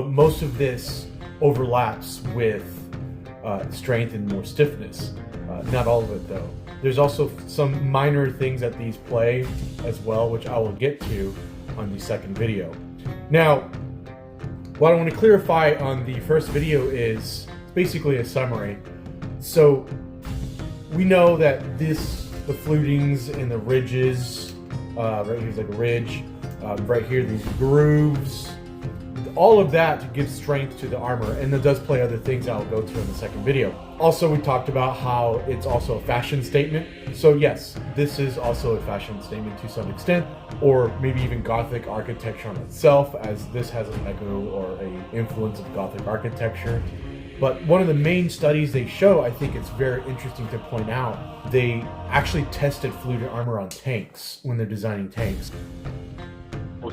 Most of this overlaps with strength and more stiffness. Not all of it though. There's also some minor things that these play as well, which I will get to on the second video. Now, what I want to clarify on the first video is basically a summary. So we know that the flutings and the ridges, right here's like a ridge, right here these grooves, all of that gives strength to the armor, and it does play other things I'll go to in the second video. Also, we talked about how it's also a fashion statement. So yes, this is also a fashion statement to some extent, or maybe even Gothic architecture on itself, as this has an echo or an influence of Gothic architecture. But one of the main studies they show, I think it's very interesting to point out, they actually tested fluted armor on tanks when they're designing tanks.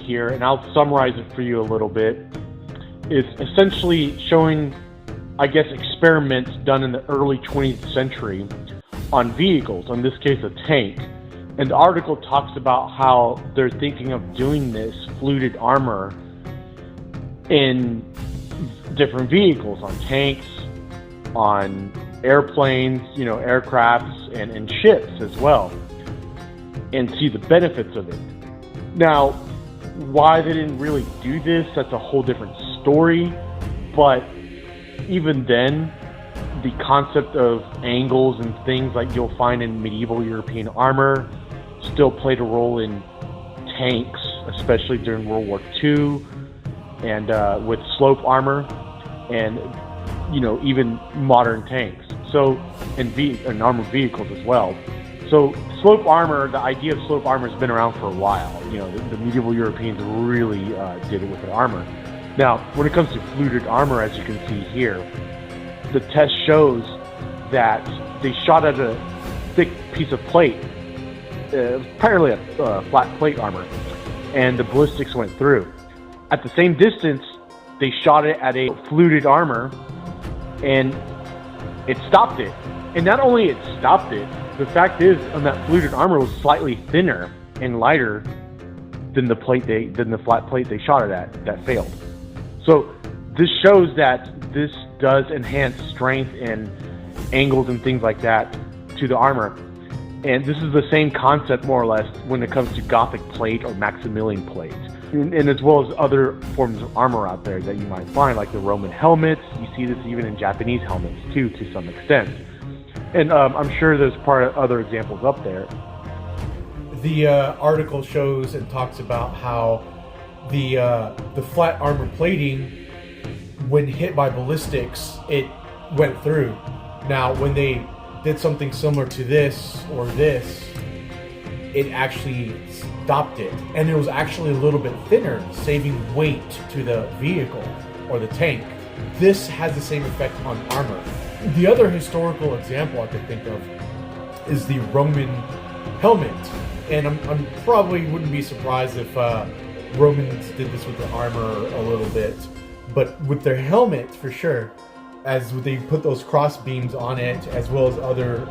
Here, and I'll summarize it for you a little bit, is essentially showing, I guess, experiments done in the early 20th century on vehicles, in this case a tank. And the article talks about how they're thinking of doing this fluted armor in different vehicles, on tanks, on airplanes, aircrafts, and ships as well, and see the benefits of it. Now, why they didn't really do this, that's a whole different story, but even then, the concept of angles and things like you'll find in medieval European armor still played a role in tanks, especially during World War II, and with slope armor, and even modern tanks. So, and armored vehicles as well. So slope armor, the idea of slope armor has been around for a while. The medieval Europeans really did it with their armor. Now, when it comes to fluted armor, as you can see here, the test shows that they shot at a thick piece of plate, primarily a flat plate armor, and the ballistics went through. At the same distance, they shot it at a fluted armor, and it stopped it. And not only it stopped it, the fact is, on that fluted armor was slightly thinner and lighter than the flat plate they shot it at that failed. So this shows that this does enhance strength and angles and things like that to the armor. And this is the same concept, more or less, when it comes to Gothic plate or Maximilian plate, and as well as other forms of armor out there that you might find, like the Roman helmets. You see this even in Japanese helmets too, to some extent. And I'm sure there's other examples up there. The article shows and talks about how the flat armor plating, when hit by ballistics, it went through. Now, when they did something similar to this or this, it actually stopped it. And it was actually a little bit thinner, saving weight to the vehicle or the tank. This has the same effect on armor. The other historical example I could think of is the Roman helmet, and I'm probably wouldn't be surprised if Romans did this with their armor a little bit, but with their helmet for sure, as they put those cross beams on it, as well as other,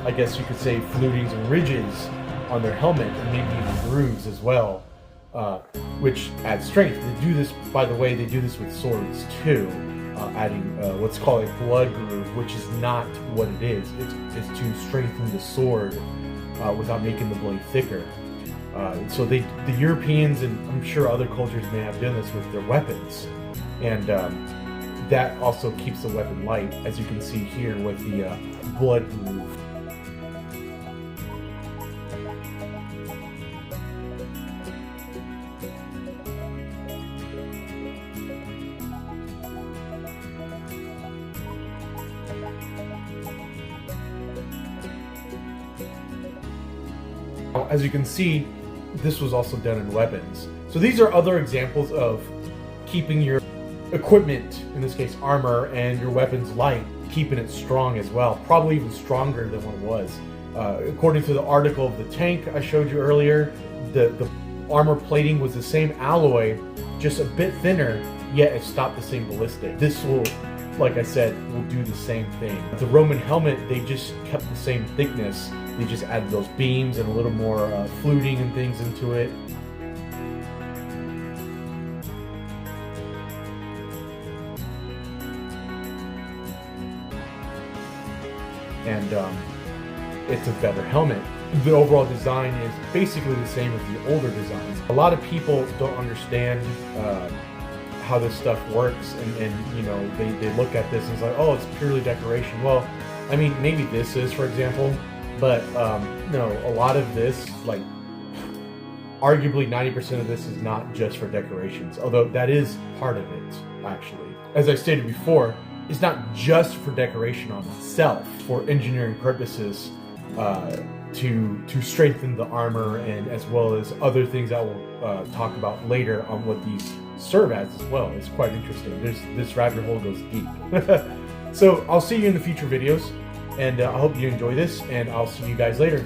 I guess you could say, flutings and ridges on their helmet, and maybe even grooves as well, which adds strength. They do this, by the way, they do this with swords too. Adding what's called a blood groove, which is not what it is. It's to strengthen the sword without making the blade thicker. So the Europeans, and I'm sure other cultures may have done this with their weapons, and that also keeps the weapon light, as you can see here with the blood groove. As you can see, this was also done in weapons. So these are other examples of keeping your equipment, in this case armor, and your weapons light, keeping it strong as well, probably even stronger than what it was. According to the article of the tank I showed you earlier, the armor plating was the same alloy, just a bit thinner, yet it stopped the same ballistic. This will, like I said, will do the same thing. The Roman helmet, they just kept the same thickness. They just added those beams and a little more fluting and things into it. and it's a better helmet. The overall design is basically the same as the older designs. A lot of people don't understand how this stuff works, and you know, they look at this and it's like, oh, it's purely decoration. Well, I mean, maybe this is, for example, but no, a lot of this, like arguably 90% of this is not just for decorations, although that is part of it, actually. As I stated before, it's not just for decoration on itself, for engineering purposes, to strengthen the armor, and as well as other things that we'll talk about later on what these serve as well. It's quite interesting. This rabbit hole goes deep. So I'll see you in the future videos, and I hope you enjoy this, and I'll see you guys later.